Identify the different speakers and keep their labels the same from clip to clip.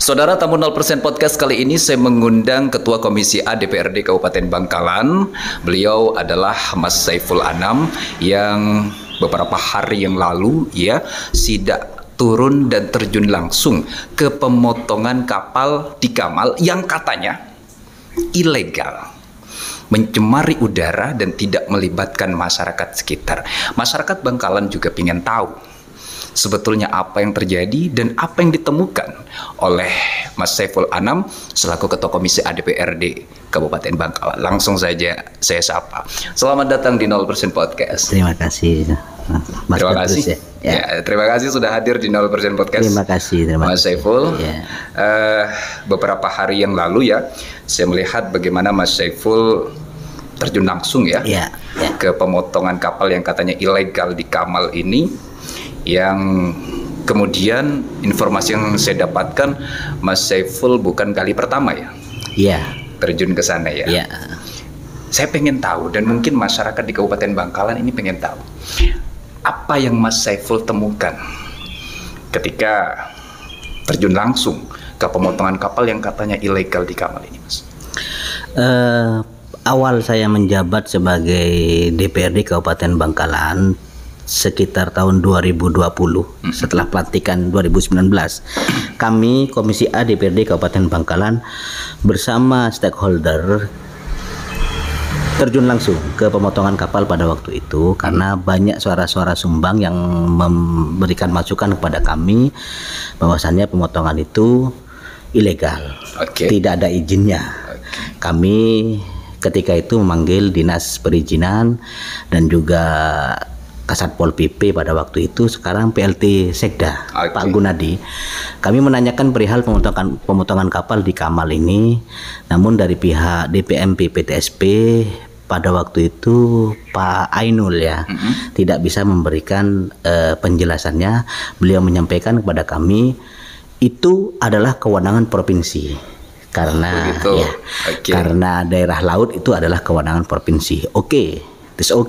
Speaker 1: Saudara tamu 0% podcast kali ini saya mengundang Ketua Komisi A DPRD Kabupaten Bangkalan. Beliau adalah Mas Saiful Anam yang beberapa hari yang lalu sidak turun dan terjun langsung ke pemotongan kapal di Kamal yang katanya ilegal, mencemari udara dan tidak melibatkan masyarakat sekitar. Masyarakat Bangkalan juga ingin tahu sebetulnya apa yang terjadi dan apa yang ditemukan oleh Mas Saiful Anam selaku Ketua Komisi A DPRD Kabupaten Bangkalan. Langsung saja saya sapa. Selamat datang di 0% Podcast.
Speaker 2: Terima kasih. Mas
Speaker 1: terima kasih. Terima kasih sudah hadir di 0% Podcast.
Speaker 2: Terima kasih,
Speaker 1: Mas Saiful. Beberapa hari yang lalu saya melihat bagaimana Mas Saiful terjun langsung ke pemotongan kapal yang katanya ilegal di Kamal ini, yang kemudian informasi yang saya dapatkan Mas Saiful bukan kali pertama terjun ke sana Saya pengen tahu, dan mungkin masyarakat di Kabupaten Bangkalan ini pengen tahu apa yang Mas Saiful temukan ketika terjun langsung ke pemotongan kapal yang katanya ilegal di Kamal ini, Mas.
Speaker 2: Awal saya menjabat sebagai DPRD Kabupaten Bangkalan sekitar tahun 2020, setelah pelantikan 2019, kami Komisi A DPRD Kabupaten Bangkalan bersama stakeholder terjun langsung ke pemotongan kapal pada waktu itu karena banyak suara-suara sumbang yang memberikan masukan kepada kami bahwasannya pemotongan itu ilegal, tidak ada izinnya. Kami ketika itu memanggil Dinas Perizinan dan juga Kasat Pol PP pada waktu itu, sekarang PLT Sekda, Pak Gunadi. Kami menanyakan perihal pemotongan kapal di Kamal ini, namun dari pihak DPMP PTSP pada waktu itu Pak Ainul tidak bisa memberikan penjelasannya. Beliau menyampaikan kepada kami itu adalah kewenangan provinsi karena karena daerah laut itu adalah kewenangan provinsi. Itu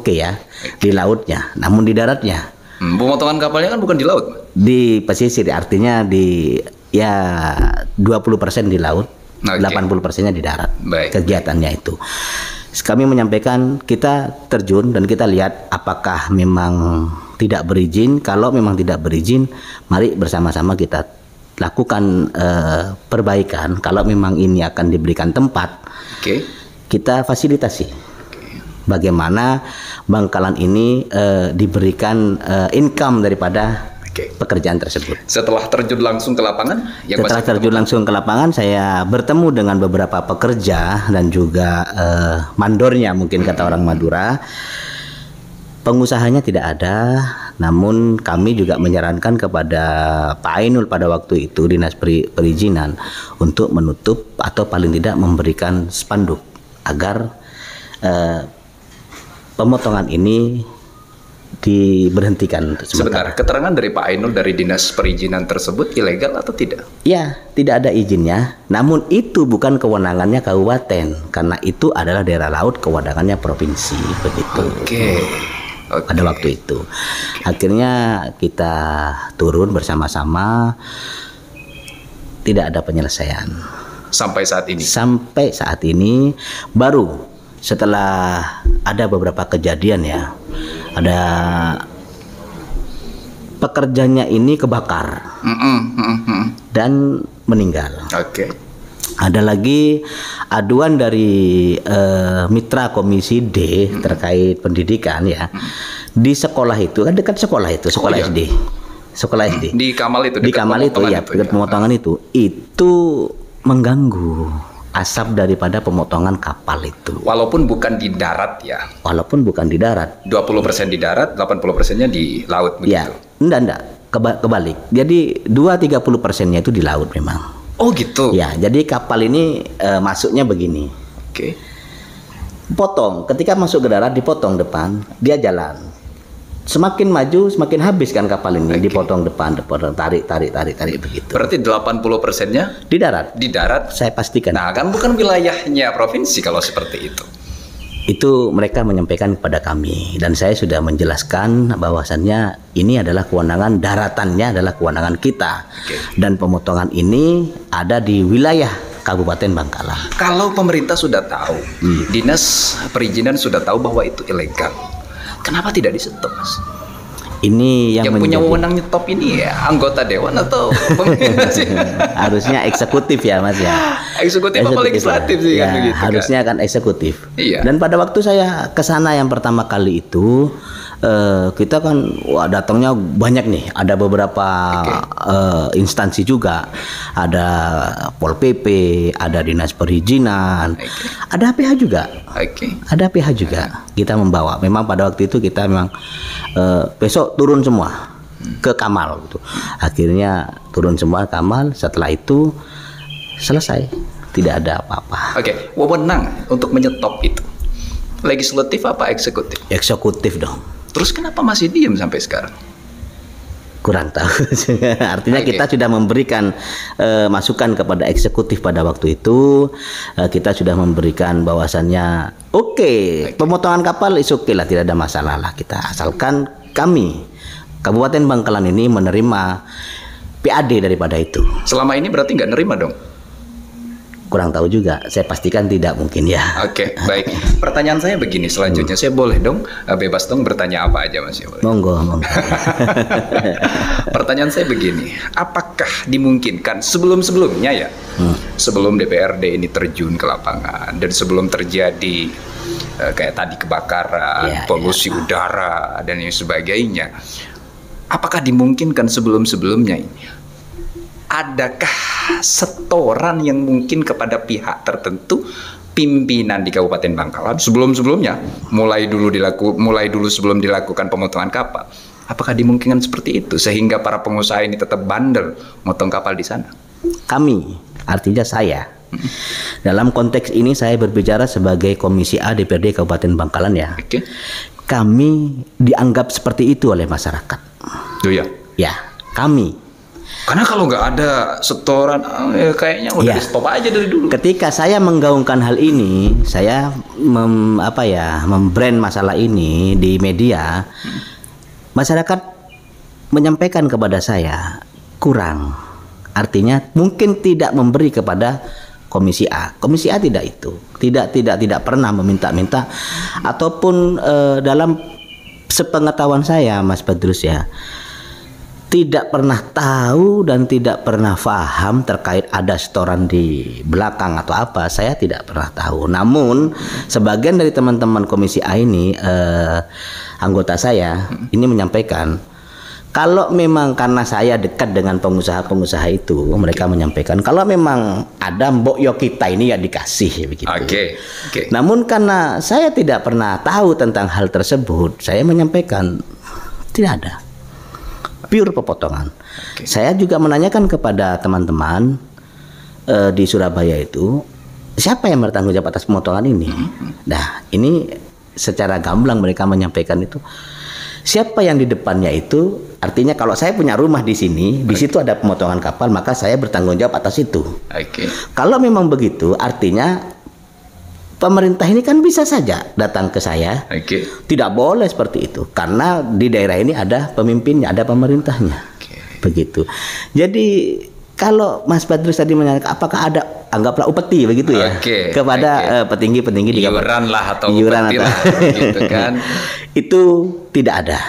Speaker 2: di lautnya, namun di daratnya.
Speaker 1: Pemotongan kapalnya kan bukan di laut.
Speaker 2: Di pesisir, artinya di 20% di laut, 80%-nya di darat. Kegiatannya itu. Kami menyampaikan kita terjun dan kita lihat apakah memang tidak berizin. Kalau memang tidak berizin, mari bersama-sama kita lakukan perbaikan. Kalau memang ini akan diberikan tempat, kita fasilitasi. Bagaimana Bangkalan ini diberikan income daripada pekerjaan tersebut.
Speaker 1: Setelah terjun langsung ke lapangan,
Speaker 2: saya bertemu dengan beberapa pekerja dan juga mandornya, mungkin kata orang Madura. Pengusahanya tidak ada, namun kami juga menyarankan kepada Pak Ainul pada waktu itu, Dinas Perizinan, untuk menutup atau paling tidak memberikan spanduk agar pemotongan ini diberhentikan sementara.
Speaker 1: Sebentar, keterangan dari Pak Ainul dari Dinas Perizinan tersebut ilegal atau tidak?
Speaker 2: Ya, tidak ada izinnya. Namun itu bukan kewenangannya kabupaten, karena itu adalah daerah laut, kewenangannya provinsi, begitu. Pada waktu itu, akhirnya kita turun bersama-sama, tidak ada penyelesaian.
Speaker 1: Sampai saat ini.
Speaker 2: Sampai saat ini baru. Setelah ada beberapa kejadian ada pekerjanya ini kebakar dan meninggal. Ada lagi aduan dari mitra Komisi D terkait pendidikan di sekolah itu, kan dekat sekolah itu, sekolah SD. Sekolah SD.
Speaker 1: Di Kamal itu.
Speaker 2: Di Kamal itu pemotongan itu mengganggu asap daripada pemotongan kapal itu.
Speaker 1: Walaupun bukan di darat
Speaker 2: Walaupun bukan di darat.
Speaker 1: 20% di darat, 80%-nya di laut begitu.
Speaker 2: Enggak. Kebalik. Jadi 2-30%-nya itu di laut memang.
Speaker 1: Oh gitu.
Speaker 2: Jadi kapal ini masuknya begini. Potong. Ketika masuk ke darat dipotong depan, dia jalan. Semakin maju semakin habis kan kapal ini, dipotong depan, tarik begitu.
Speaker 1: Berarti 80%-nya
Speaker 2: di darat.
Speaker 1: Di darat.
Speaker 2: Saya pastikan.
Speaker 1: Nah, kan bukan wilayahnya provinsi kalau seperti itu.
Speaker 2: Itu mereka menyampaikan kepada kami dan saya sudah menjelaskan bahwasannya ini adalah kewenangan daratannya adalah kewenangan kita. Dan pemotongan ini ada di wilayah Kabupaten Bangkalan.
Speaker 1: Kalau pemerintah sudah tahu, dinas perizinan sudah tahu bahwa itu ilegal, kenapa tidak di-stop, Mas?
Speaker 2: Ini
Speaker 1: yang punya wewenang nyetop ini ya anggota dewan atau pemerintah sih?
Speaker 2: Harusnya eksekutif ya, Mas ya.
Speaker 1: Eksekutif apa legislatif sih
Speaker 2: ya,
Speaker 1: kan begitu?
Speaker 2: Harusnya kan eksekutif.
Speaker 1: Iya.
Speaker 2: Dan pada waktu saya ke sana yang pertama kali itu kita kan datangnya banyak nih, ada beberapa instansi juga, ada Pol PP, ada dinas perizinan, ada PH juga, ada PH juga. Kita membawa. Memang pada waktu itu kita memang besok turun semua ke Kamal gitu. Akhirnya turun semua Kamal. Setelah itu selesai, tidak ada apa-apa.
Speaker 1: Wewenang untuk menyetop itu legislatif apa eksekutif?
Speaker 2: Eksekutif dong.
Speaker 1: Terus kenapa masih diem sampai sekarang?
Speaker 2: Kurang tahu. Artinya kita sudah memberikan masukan kepada eksekutif pada waktu itu. Kita sudah memberikan bahwasannya pemotongan kapal is oke lah, tidak ada masalah lah kita, asalkan kami Kabupaten Bangkalan ini menerima PAD daripada itu.
Speaker 1: Selama ini berarti nggak nerima dong?
Speaker 2: Kurang tahu juga, saya pastikan tidak mungkin ya.
Speaker 1: Baik. Pertanyaan saya begini selanjutnya, saya boleh dong, bebas dong bertanya apa aja, Mas?
Speaker 2: Monggo.
Speaker 1: Pertanyaan saya begini, apakah dimungkinkan sebelum-sebelumnya ya, sebelum DPRD ini terjun ke lapangan dan sebelum terjadi kayak tadi kebakaran, polusi udara dan yang sebagainya, apakah dimungkinkan sebelum-sebelumnya ini adakah setoran yang mungkin kepada pihak tertentu pimpinan di Kabupaten Bangkalan sebelum-sebelumnya, mulai dulu sebelum dilakukan pemotongan kapal? Apakah dimungkinkan seperti itu sehingga para pengusaha ini tetap bandel motong kapal di sana?
Speaker 2: Kami, artinya saya. Dalam konteks ini saya berbicara sebagai Komisi A DPRD Kabupaten Bangkalan ya. Kami dianggap seperti itu oleh masyarakat. Ya, kami.
Speaker 1: Karena kalau nggak ada setoran, kayaknya udah di stop aja dari dulu.
Speaker 2: Ketika saya menggaungkan hal ini, saya membrand masalah ini di media, masyarakat menyampaikan kepada saya kurang. Artinya mungkin tidak memberi kepada Komisi A. Komisi A tidak itu, tidak pernah meminta-minta ataupun dalam sepengetahuan saya, Mas Badrus ya, tidak pernah tahu dan tidak pernah paham terkait ada setoran di belakang atau apa. Saya tidak pernah tahu. Namun sebagian dari teman-teman Komisi A ini, anggota saya ini menyampaikan, kalau memang karena saya dekat dengan pengusaha-pengusaha itu, mereka menyampaikan kalau memang ada mbok yo kita ini ya dikasih begitu. Namun karena saya tidak pernah tahu tentang hal tersebut, saya menyampaikan tidak ada. Pure pepotongan. Saya juga menanyakan kepada teman-teman di Surabaya itu, siapa yang bertanggung jawab atas pemotongan ini? Nah, ini secara gamblang mereka menyampaikan itu. Siapa yang di depannya itu? Artinya kalau saya punya rumah di sini, di situ ada pemotongan kapal, maka saya bertanggung jawab atas itu. Kalau memang begitu, artinya pemerintah ini kan bisa saja datang ke saya. Tidak boleh seperti itu, karena di daerah ini ada pemimpinnya, ada pemerintahnya. Begitu. Jadi kalau Mas Badrus tadi menanyakan apakah ada, anggaplah upeti begitu ya, kepada petinggi-petinggi di
Speaker 1: iuran lah atau upeti lah, gitu kan.
Speaker 2: Itu tidak ada.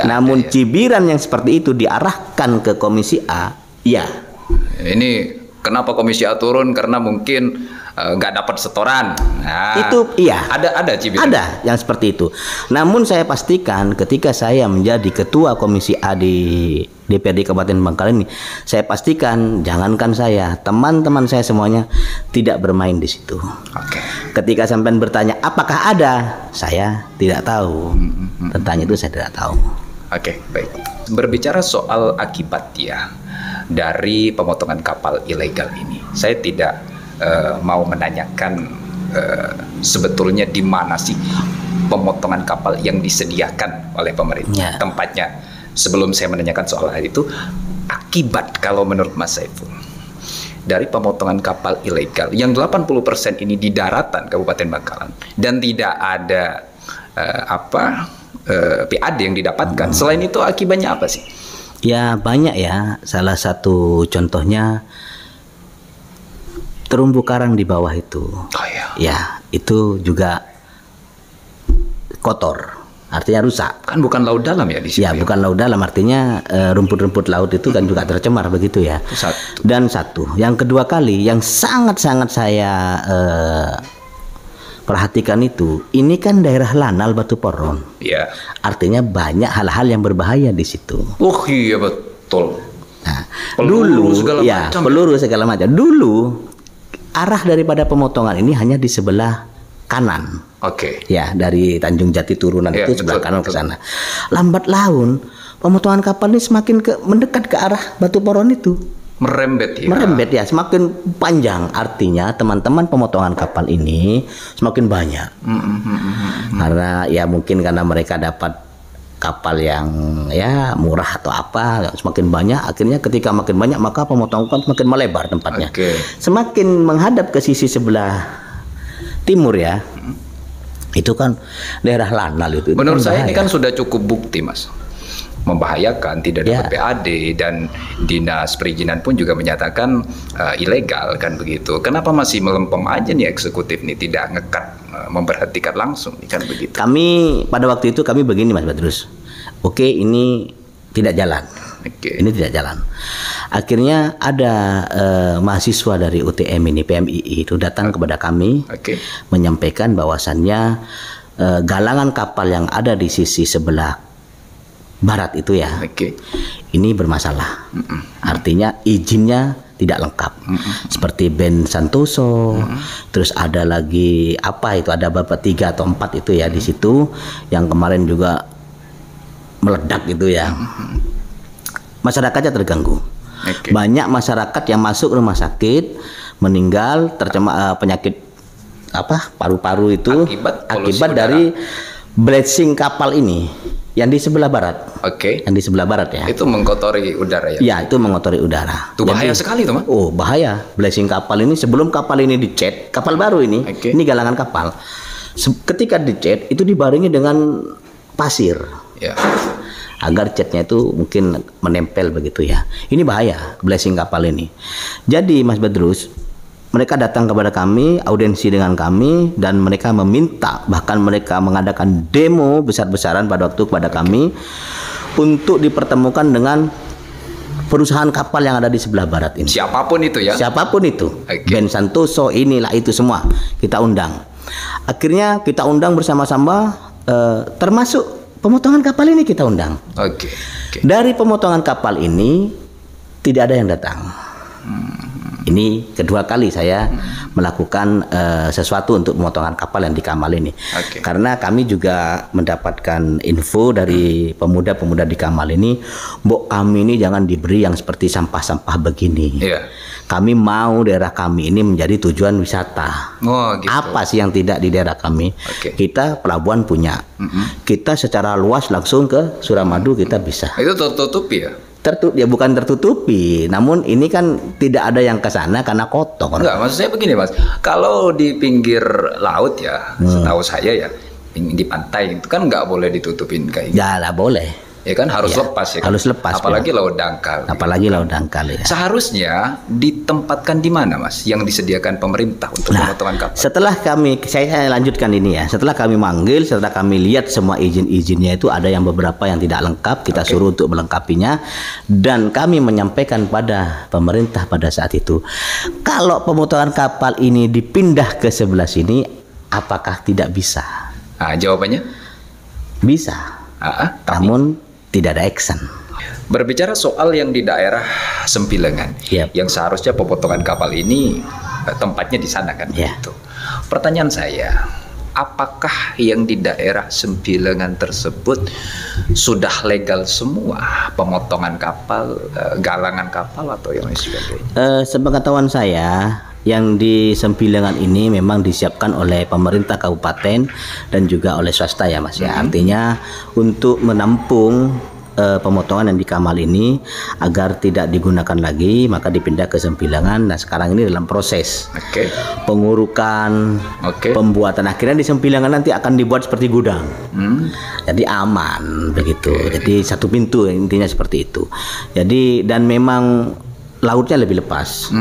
Speaker 2: Namun cibiran yang seperti itu diarahkan ke Komisi A, ya.
Speaker 1: Ini kenapa Komisi A turun? Karena mungkin nggak dapat setoran. Nah,
Speaker 2: itu iya.
Speaker 1: Ada cibiran.
Speaker 2: Ada yang seperti itu. Namun saya pastikan ketika saya menjadi ketua Komisi A di DPRD Kabupaten Bangkalan ini, saya pastikan jangankan saya, teman-teman saya semuanya tidak bermain di situ. Ketika sampean bertanya apakah ada, saya tidak tahu. Tentang itu saya tidak tahu.
Speaker 1: Baik. Berbicara soal akibat ya dari pemotongan kapal ilegal ini, saya tidak mau menanyakan sebetulnya di mana sih pemotongan kapal yang disediakan oleh pemerintah tempatnya. Sebelum saya menanyakan soal hal itu, akibat kalau menurut Mas Saiful dari pemotongan kapal ilegal yang 80% ini di daratan Kabupaten Bangkalan dan tidak ada PAD yang didapatkan. Selain itu akibatnya apa sih?
Speaker 2: Ya banyak ya. Salah satu contohnya terumbu karang di bawah itu.
Speaker 1: Oh ya.
Speaker 2: Ya, itu juga kotor. Artinya rusak.
Speaker 1: Kan bukan laut dalam ya di situ.
Speaker 2: Ya, bukan laut dalam, artinya rumput-rumput laut itu kan juga tercemar begitu ya.
Speaker 1: Satu.
Speaker 2: Dan satu, yang kedua kali yang sangat-sangat saya perhatikan itu, ini kan daerah Lanal Batu Poron.
Speaker 1: Ya.
Speaker 2: Artinya banyak hal-hal yang berbahaya di situ.
Speaker 1: Oh iya betul.
Speaker 2: Nah,
Speaker 1: Peluru
Speaker 2: dulu
Speaker 1: segala
Speaker 2: ya,
Speaker 1: macam.
Speaker 2: peluru segala macam. Dulu arah daripada pemotongan ini hanya di sebelah kanan.
Speaker 1: Oke.
Speaker 2: Ya, dari Tanjung Jati turunan
Speaker 1: Ya,
Speaker 2: itu sebelah
Speaker 1: betul,
Speaker 2: kanan
Speaker 1: betul.
Speaker 2: ke sana. Lambat laun pemotongan kapal ini semakin mendekat ke arah Batu Poron itu.
Speaker 1: Merembet ya.
Speaker 2: Merembet ya, semakin panjang. Artinya teman-teman pemotongan kapal ini semakin banyak. Karena ya mungkin karena mereka dapat kapal yang ya murah atau apa, semakin banyak, akhirnya ketika makin banyak maka pemotongan semakin melebar tempatnya.
Speaker 1: Oke.
Speaker 2: Semakin menghadap ke sisi sebelah timur ya, itu kan daerah Lanal itu.
Speaker 1: Menurut saya ini
Speaker 2: bahaya.
Speaker 1: kan sudah cukup bukti, Mas. Membahayakan, tidak dapat
Speaker 2: Ya.
Speaker 1: PAD, dan dinas perizinan pun juga menyatakan ilegal kan begitu. Kenapa masih melempem aja nih eksekutif nih, tidak ngekat memperhatikan langsung nih, kan begitu.
Speaker 2: Kami pada waktu itu kami begini Mas Badrus. Oke, ini tidak jalan.
Speaker 1: Oke.
Speaker 2: Ini tidak jalan. Akhirnya ada mahasiswa dari UTM ini, PMII itu datang kepada kami
Speaker 1: Oke.
Speaker 2: menyampaikan bahwasannya galangan kapal yang ada di sisi sebelah barat itu ya,
Speaker 1: Oke.
Speaker 2: ini bermasalah. Artinya izinnya tidak lengkap. Seperti Ben Santoso, terus ada lagi apa itu, ada beberapa 3 atau 4 itu ya di situ yang kemarin juga meledak itu ya. Masyarakatnya terganggu.
Speaker 1: Oke.
Speaker 2: Banyak masyarakat yang masuk rumah sakit meninggal tercemar penyakit apa paru-paru itu
Speaker 1: Akibat polusi udara.
Speaker 2: dari blading kapal ini yang di sebelah barat.
Speaker 1: Oke.
Speaker 2: Yang di sebelah barat ya.
Speaker 1: Itu mengkotori udara ya.
Speaker 2: Ya, itu mengotori udara.
Speaker 1: Itu bahaya sekali tuh, Mas.
Speaker 2: Oh, bahaya. Blading kapal ini sebelum kapal ini dicet, kapal baru ini,
Speaker 1: Oke.
Speaker 2: ini galangan kapal. Ketika dicet itu dibarengi dengan pasir
Speaker 1: Ya.
Speaker 2: agar catnya itu mungkin menempel begitu ya. Ini bahaya blading kapal ini. Jadi Mas Badrus, mereka datang kepada kami, audiensi dengan kami, dan mereka meminta, bahkan mereka mengadakan demo besar-besaran pada waktu kepada kami untuk dipertemukan dengan perusahaan kapal yang ada di sebelah barat ini.
Speaker 1: Siapapun itu ya.
Speaker 2: Siapapun itu,
Speaker 1: Oke.
Speaker 2: Ben Santoso, inilah itu semua kita undang. Akhirnya kita undang bersama-sama, termasuk pemotongan kapal ini kita undang.
Speaker 1: Oke. Oke.
Speaker 2: Dari pemotongan kapal ini tidak ada yang datang. Ini kedua kali saya melakukan sesuatu untuk pemotongan kapal yang di Kamal ini.
Speaker 1: Oke.
Speaker 2: Karena kami juga mendapatkan info dari pemuda-pemuda di Kamal ini, Mbok, kami ini jangan diberi yang seperti sampah-sampah begini.
Speaker 1: Iya.
Speaker 2: Kami mau daerah kami ini menjadi tujuan wisata.
Speaker 1: Oh, gitu.
Speaker 2: Apa sih yang tidak di daerah kami?
Speaker 1: Oke.
Speaker 2: Kita pelabuhan punya. Kita secara luas langsung ke Suramadu kita bisa.
Speaker 1: Itu tertutupi ya.
Speaker 2: Ya bukan tertutupi, namun ini kan tidak ada yang ke sana karena kotor.
Speaker 1: Enggak, maksud saya begini, Mas. Kalau di pinggir laut ya, setahu saya ya, di pantai itu kan nggak boleh ditutupin kayak gitu.
Speaker 2: Ya lah boleh.
Speaker 1: Ya kan harus
Speaker 2: Ya,
Speaker 1: lepas ya.
Speaker 2: harus
Speaker 1: kan?
Speaker 2: lepas,
Speaker 1: Apalagi laut dangkal.
Speaker 2: Apalagi laut dangkal ya.
Speaker 1: Seharusnya ditempatkan di mana, Mas? Yang disediakan pemerintah untuk
Speaker 2: Nah,
Speaker 1: pemotongan kapal.
Speaker 2: setelah saya lanjutkan ini ya. Setelah kami manggil, setelah kami lihat semua izin-izinnya itu ada yang beberapa yang tidak lengkap, kita suruh untuk melengkapinya, dan kami menyampaikan pada pemerintah pada saat itu, kalau pemotongan kapal ini dipindah ke sebelah sini, apakah tidak bisa?
Speaker 1: Nah, jawabannya?
Speaker 2: Bisa.
Speaker 1: Tapi
Speaker 2: Namun tidak ada action.
Speaker 1: berbicara soal yang di daerah Sempilengan,
Speaker 2: Yep.
Speaker 1: yang seharusnya pemotongan kapal ini tempatnya di sana kan?
Speaker 2: Ya.
Speaker 1: Begitu. Pertanyaan saya, apakah yang di daerah Sempilengan tersebut sudah legal semua pemotongan kapal, galangan kapal atau yang lain sebagainya?
Speaker 2: Sepengetahuan saya, yang di Sempilengan ini memang disiapkan oleh pemerintah kabupaten dan juga oleh swasta ya Mas ya. Artinya untuk menampung pemotongan yang di Kamal ini agar tidak digunakan lagi, maka dipindah ke Sempilangan. Nah sekarang ini dalam proses pengurukan, pembuatan. Akhirnya di Sempilangan nanti akan dibuat seperti gudang, jadi aman begitu. Jadi satu pintu, intinya seperti itu. Jadi dan memang lautnya lebih lepas.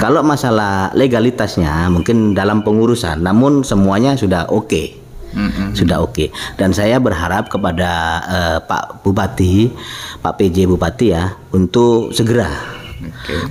Speaker 2: Kalau masalah legalitasnya mungkin dalam pengurusan, namun semuanya sudah oke. Sudah oke. Dan saya berharap kepada Pak Bupati, Pak PJ Bupati ya, untuk segera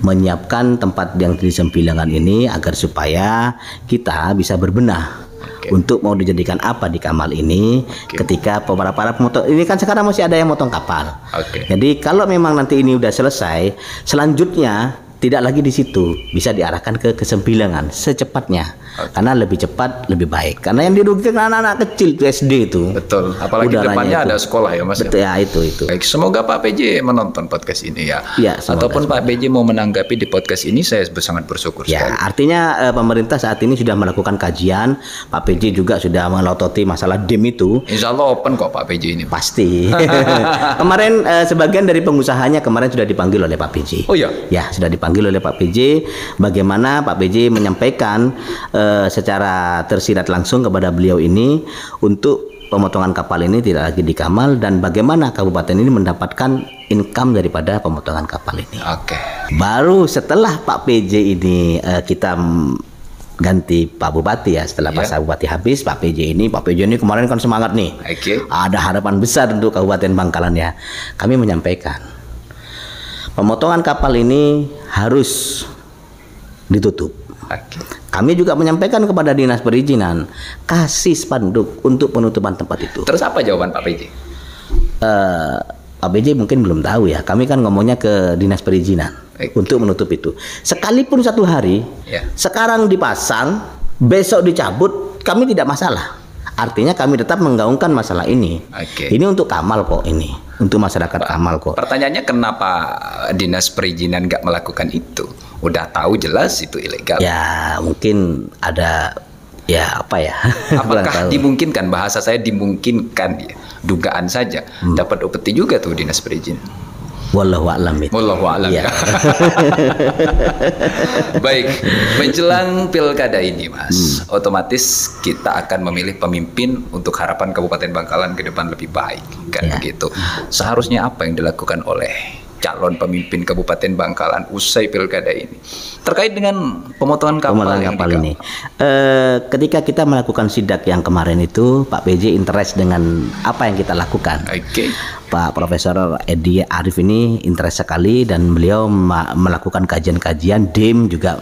Speaker 2: menyiapkan tempat yang di Sempilangan ini agar supaya kita bisa berbenah untuk mau dijadikan apa di Kamal ini. Ketika para pemotong ini kan sekarang masih ada yang motong kapal. Jadi kalau memang nanti ini udah selesai, selanjutnya tidak lagi di situ, bisa diarahkan ke Sempilangan secepatnya. Karena lebih cepat, lebih baik. Karena yang dirugikan anak-anak kecil itu SD itu.
Speaker 1: Betul. Apalagi depannya ada sekolah ya Mas.
Speaker 2: Betul ya, itu.
Speaker 1: Baik, semoga Pak PJ menonton podcast ini ya. Ataupun Pak PJ mau menanggapi di podcast ini, saya sangat bersyukur sekali.
Speaker 2: Artinya pemerintah saat ini sudah melakukan kajian. Pak PJ juga sudah melototi masalah DIM itu.
Speaker 1: Insya Allah open kok Pak PJ ini.
Speaker 2: Pasti. Kemarin sebagian dari pengusahanya kemarin sudah dipanggil oleh Pak PJ.
Speaker 1: Oh iya?
Speaker 2: Ya, sudah dipanggil oleh Pak PJ. Bagaimana Pak PJ menyampaikan secara tersirat langsung kepada beliau ini untuk pemotongan kapal ini tidak lagi di Kamal, dan bagaimana kabupaten ini mendapatkan income daripada pemotongan kapal ini. Baru setelah Pak PJ ini kita ganti Pak Bupati ya, setelah masa Bupati habis, Pak PJ ini kemarin kan semangat nih. Ada harapan besar untuk Kabupaten Bangkalan ya. Kami menyampaikan pemotongan kapal ini harus ditutup. Kami juga menyampaikan kepada Dinas Perizinan, kasih spanduk untuk penutupan tempat itu.
Speaker 1: Terus apa jawaban Pak PJ?
Speaker 2: Pak PJ mungkin belum tahu ya. Kami kan ngomongnya ke Dinas Perizinan untuk menutup itu. Sekalipun satu hari, sekarang dipasang, besok dicabut, kami tidak masalah. Artinya kami tetap menggaungkan masalah ini. Ini untuk Kamal kok ini. Untuk masyarakat Kamal kok.
Speaker 1: Pertanyaannya kenapa Dinas Perizinan nggak melakukan itu? Udah tahu jelas itu ilegal.
Speaker 2: Ya mungkin ada
Speaker 1: apakah dimungkinkan, bahasa saya dimungkinkan ya, dugaan saja dapat upeti juga tuh Dinas Perizinan.
Speaker 2: Wallahu a'lam itu.
Speaker 1: Wallahu a'lam ya. Baik, menjelang pilkada ini Mas, otomatis kita akan memilih pemimpin untuk harapan Kabupaten Bangkalan ke depan lebih baik, kan begitu. Seharusnya apa yang dilakukan oleh calon pemimpin Kabupaten Bangkalan usai pilkada ini terkait dengan pemotongan kapal ini?
Speaker 2: Ketika kita melakukan sidak yang kemarin itu, Pak PJ interest dengan apa yang kita lakukan. Pak Profesor Edi Arif ini interest sekali, dan beliau melakukan kajian-kajian. DIM juga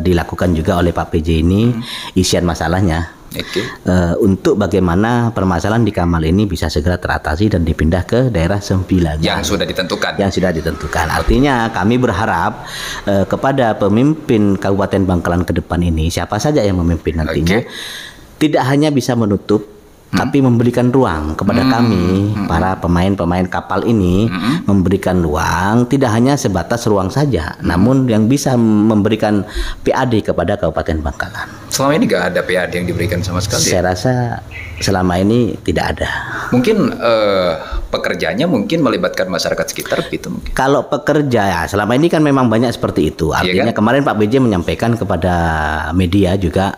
Speaker 2: dilakukan juga oleh Pak PJ ini, isian masalahnya. Untuk bagaimana permasalahan di Kamal ini bisa segera teratasi dan dipindah ke daerah Sempilangan
Speaker 1: yang sudah ditentukan.
Speaker 2: Artinya kami berharap kepada pemimpin Kabupaten Bangkalan ke depan ini, siapa saja yang memimpin nantinya, tidak hanya bisa menutup, tapi memberikan ruang kepada kami, para pemain-pemain kapal ini, memberikan ruang, tidak hanya sebatas ruang saja, namun yang bisa memberikan PAD kepada Kabupaten Bangkalan.
Speaker 1: Selama ini nggak ada PAD yang diberikan sama sekali?
Speaker 2: Saya rasa selama ini tidak ada.
Speaker 1: Mungkin pekerjanya mungkin melibatkan masyarakat sekitar gitu mungkin.
Speaker 2: Kalau pekerja ya, selama ini kan memang banyak seperti itu. Artinya kemarin Pak PJ menyampaikan kepada media juga,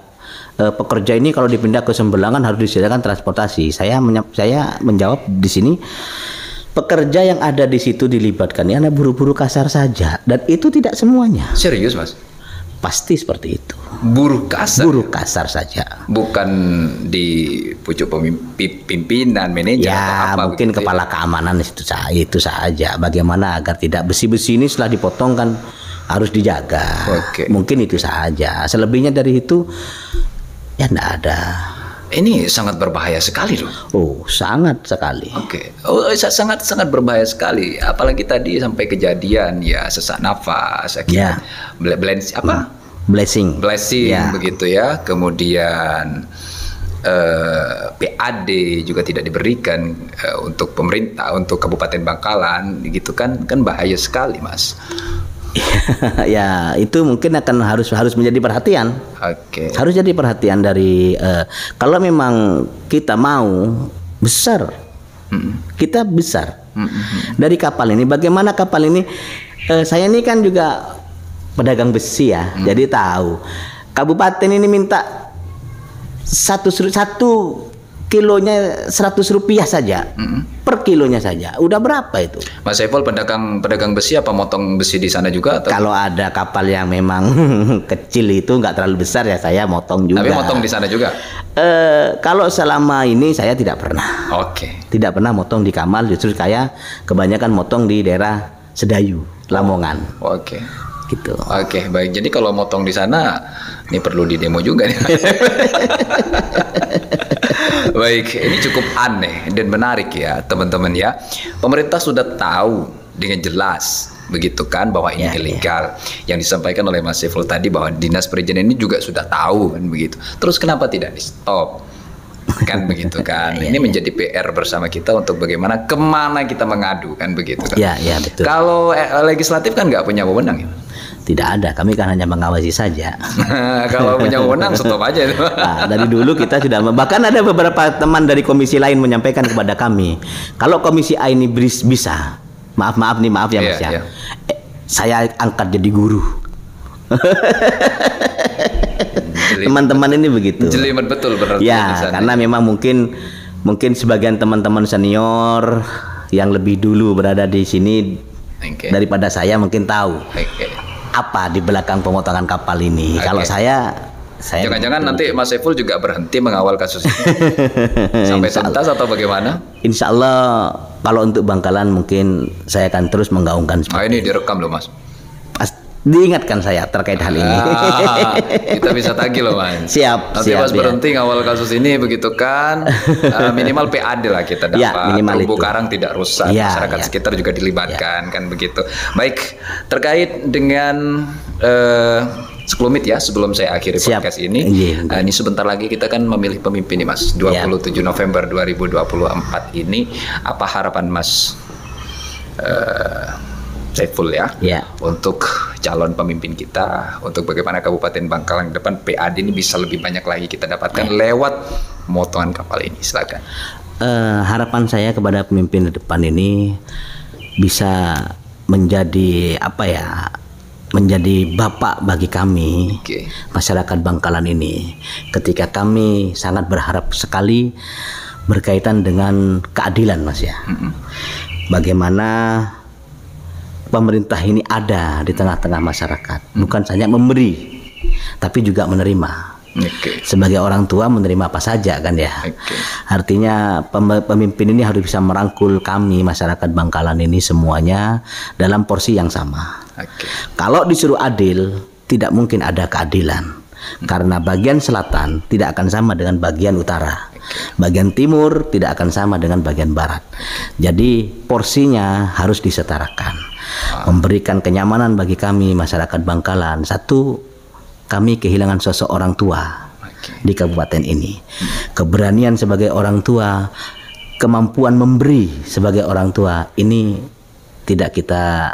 Speaker 2: pekerja ini kalau dipindah ke Sempilangan harus disediakan transportasi. Saya menjawab di sini, pekerja yang ada di situ dilibatkan ya hanya buruh-buruh kasar saja, dan itu tidak semuanya.
Speaker 1: Serius Mas?
Speaker 2: Pasti seperti itu.
Speaker 1: Buruh kasar? Buruh
Speaker 2: kasar saja.
Speaker 1: Bukan di pucuk pimpinan, manajer
Speaker 2: ya, atau apa? Mungkin kepala keamanan itu saja. Bagaimana agar tidak besi-besi ini setelah dipotong kan harus dijaga. Mungkin itu saja. Selebihnya dari itu ya enggak ada.
Speaker 1: Ini sangat berbahaya sekali loh.
Speaker 2: Oh, sangat sekali.
Speaker 1: Sangat berbahaya sekali. Apalagi tadi sampai kejadian ya sesak nafas, blessing begitu ya. Kemudian PAD juga tidak diberikan untuk pemerintah, untuk Kabupaten Bangkalan gitu kan bahaya sekali Mas.
Speaker 2: Ya itu mungkin akan harus menjadi perhatian. Harus jadi perhatian dari kalau memang kita mau besar, kita besar Dari kapal ini, bagaimana kapal ini? Saya ini kan juga pedagang besi ya, jadi tahu. Kabupaten ini minta satu kilonya 100 rupiah saja, per kilonya saja. Udah berapa itu?
Speaker 1: Mas Saiful pedagang besi apa motong besi di sana juga? Atau?
Speaker 2: Kalau ada kapal yang memang kecil itu nggak terlalu besar ya saya motong juga.
Speaker 1: Tapi motong di sana juga?
Speaker 2: Kalau selama ini saya tidak pernah.
Speaker 1: Oke.
Speaker 2: Tidak pernah motong di Kamal, justru saya kebanyakan motong di daerah Sedayu, Lamongan.
Speaker 1: Oke.
Speaker 2: Gitu.
Speaker 1: Oke, baik. Jadi kalau motong di sana, ini perlu di demo juga nih. Baik, ini cukup aneh dan menarik ya teman-teman ya. Pemerintah sudah tahu dengan jelas begitu kan bahwa ini ilegal. Yang disampaikan oleh Mas Saiful tadi bahwa dinas perizinan ini juga sudah tahu kan begitu. Terus kenapa tidak di stop? Kan begitu kan. Ini menjadi PR bersama kita untuk bagaimana kemana kita mengadu kan begitu kan.
Speaker 2: Iya, betul.
Speaker 1: Kalau legislatif kan nggak punya wewenang ya.
Speaker 2: Tidak ada, kami kan hanya mengawasi saja.
Speaker 1: Kalau punya wewenang stop aja.
Speaker 2: Nah, dari dulu kita sudah, bahkan ada beberapa teman dari komisi lain menyampaikan kepada kami, kalau komisi A ini bisa, maaf ya Mas ya, saya angkat jadi guru. Teman-teman ini begitu.
Speaker 1: Jelimet betul berarti.
Speaker 2: Ya, karena memang mungkin sebagian teman-teman senior yang lebih dulu berada di sini daripada saya mungkin tahu. Apa di belakang pemotongan kapal ini. Kalau saya jangan-jangan nanti Mas Saiful juga berhenti mengawal kasus ini sampai tuntas atau bagaimana? Insya Allah kalau untuk Bangkalan mungkin saya akan terus menggaungkan. Ini direkam loh Mas. Diingatkan saya terkait hal ini. Kita bisa tagih loh Mas. Siap. Nanti Mas berhenti ngawal kasus ini begitu kan. Minimal PAD lah kita dapat. Terumbu karang tidak rusak. Masyarakat sekitar juga dilibatkan kan begitu. Baik, terkait dengan sekelumit ya sebelum saya akhiri podcast ini. Ini sebentar lagi kita kan memilih pemimpin nih Mas. 27 November 2024 ini apa harapan Mas Saiful ya, untuk calon pemimpin kita, untuk bagaimana Kabupaten Bangkalan ke depan PAD ini bisa lebih banyak lagi kita dapatkan lewat pemotongan kapal ini. Silakan. Harapan saya kepada pemimpin di depan ini bisa menjadi menjadi bapak bagi kami masyarakat Bangkalan ini. Ketika kami sangat berharap sekali berkaitan dengan keadilan Mas ya. Bagaimana pemerintah ini ada di tengah-tengah masyarakat, bukan saja memberi, tapi juga menerima. Sebagai orang tua menerima apa saja kan ya. Artinya pemimpin ini harus bisa merangkul kami masyarakat Bangkalan ini semuanya dalam porsi yang sama. Kalau disuruh adil, tidak mungkin ada keadilan, karena bagian selatan tidak akan sama dengan bagian utara. Bagian timur tidak akan sama dengan bagian barat. Jadi porsinya harus disetarakan. Memberikan kenyamanan bagi kami masyarakat Bangkalan. Satu, kami kehilangan sosok orang tua di kabupaten ini. Keberanian sebagai orang tua, kemampuan memberi sebagai orang tua ini tidak kita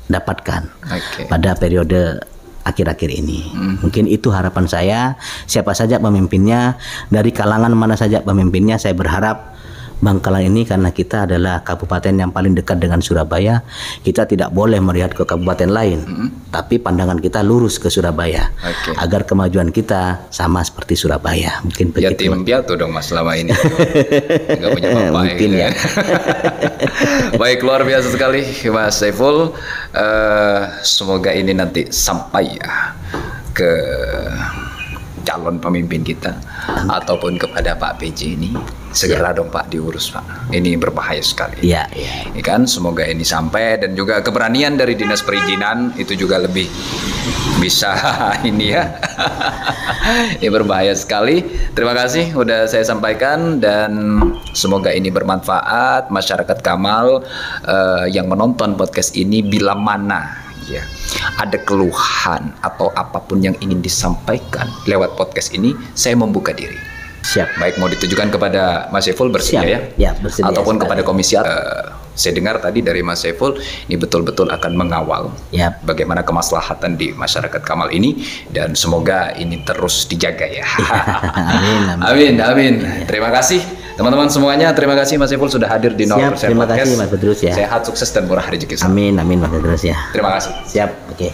Speaker 2: dapatkan pada periode akhir-akhir ini. Mungkin itu harapan saya. Siapa saja pemimpinnya, dari kalangan mana saja pemimpinnya, saya berharap Bangkalan ini, karena kita adalah kabupaten yang paling dekat dengan Surabaya, kita tidak boleh melihat ke kabupaten lain, tapi pandangan kita lurus ke Surabaya, agar kemajuan kita sama seperti Surabaya. Mungkin begitu. Yatim piatu dong Mas selama ini. Nggak punya bapak. Mungkin ya. Baik, luar biasa sekali Mas Saiful. Semoga ini nanti sampai ya ke calon pemimpin kita ataupun kepada Pak PJ ini. Segera dong Pak diurus Pak. Ini berbahaya sekali. Iya. Ya kan, semoga ini sampai, dan juga keberanian dari dinas perizinan itu juga lebih bisa ini ya. Ini berbahaya sekali. Terima kasih udah saya sampaikan, dan semoga ini bermanfaat masyarakat Kamal yang menonton podcast ini. Bila mana ya ada keluhan atau apapun yang ingin disampaikan lewat podcast ini, saya membuka diri. Siap. Baik mau ditujukan kepada Mas Saiful bersedia ya? Bersedia. Ataupun kepada komisi. Saya dengar tadi dari Mas Saiful ini betul-betul akan mengawal bagaimana kemaslahatan di masyarakat Kamal ini, dan semoga ini terus dijaga ya. Amin. Terima kasih
Speaker 1: Teman-teman semuanya, terima kasih Mas Saiful sudah hadir di 0%
Speaker 2: Siap, terima
Speaker 1: Podcast.
Speaker 2: kasih Mas Petrus ya.
Speaker 1: Sehat, sukses dan murah rezeki.
Speaker 2: Amin, amin Mas Petrus ya.
Speaker 1: Terima kasih.
Speaker 2: Siap, oke.